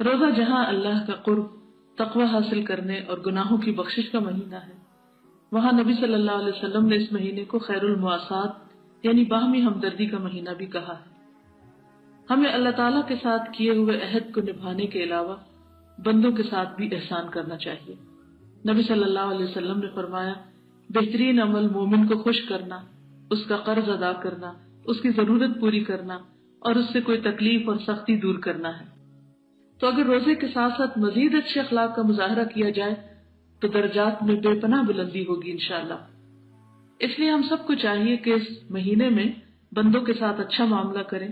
روزہ جہاں اللہ کا قرب، تقوی حاصل کرنے اور گناہوں کی بخشش کا مہینہ ہے، وہاں نبی صلی اللہ علیہ وسلم نے اس مہینے کو خیر المواسات یعنی باہمی ہمدردی کا مہینہ بھی کہا ہے۔ ہمیں اللہ تعالیٰ کے ساتھ کیے ہوئے عہد کو نبھانے کے علاوہ بندوں کے ساتھ بھی احسان کرنا چاہیے۔ نبی صلی اللہ علیہ وسلم نے فرمایا، بہترین عمل مومن کو خوش کرنا، اس کا قرض ادا کرنا، اس کی ضرورت پوری کرنا اور اس سے کوئی تکلیف اور سختی دور کرنا ہے۔ تو اگر روزے کے ساتھ ساتھ مزید اچھے اخلاق کا مظاہرہ کیا جائے تو درجات میں بے پناہ بلندی ہوگی انشاءاللہ۔ اس لیے ہم سب کو چاہیے کہ اس مہینے میں بندوں کے ساتھ اچھا معاملہ کریں۔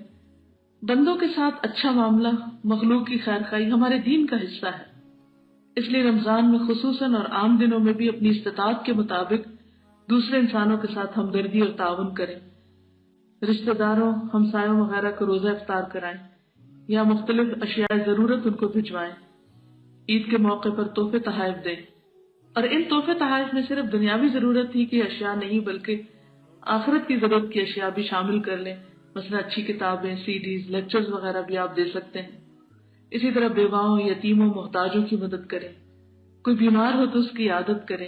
بندوں کے ساتھ اچھا معاملہ، مخلوق کی خیر خواہی ہمارے دین کا حصہ ہے۔ اس لیے رمضان میں خصوصاً اور عام دنوں میں بھی اپنی استطاعت کے مطابق دوسرے انسانوں کے ساتھ ہمدردی اور تعاون کریں۔ رشتہ داروں، ہمسایوں وغیرہ کو روزہ افطار کرائیں یا مختلف اشیاء ضرورت ان کو بھجوائیں۔ عید کے موقع پر تحفے تحائف دیں، اور ان تحفے تحائف میں صرف دنیاوی ضرورت ہی کی اشیاء نہیں بلکہ آخرت کی ضرورت کی اشیاء بھی شامل کر لیں۔ مثلا اچھی کتابیں، CDs، لیکچرز وغیرہ بھی آپ دے سکتے ہیں۔ اسی طرح بیواؤں، یتیموں، محتاجوں کی مدد کریں۔ کوئی بیمار ہو تو اس کی عیادت کریں۔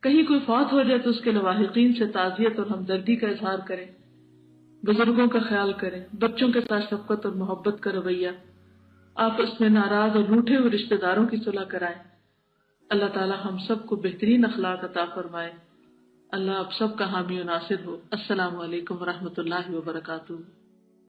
کہیں کوئی فوت ہو جائے تو اس کے لواحقین سے تعزیت اور ہمدردی کا اظہار کریں۔ بزرگوں کا خیال کریں، بچوں کے ساتھ شفقت اور محبت کا رویہ، آپس میں ناراض اور روٹھے ہوئے رشتہ داروں کی صلح کرائیں۔ اللہ تعالی ہم سب کو بہترین اخلاق عطا فرمائے۔ اللہ آپ سب کا حامی و ناصر ہو۔ السلام علیکم ورحمۃ اللہ وبرکاتہ۔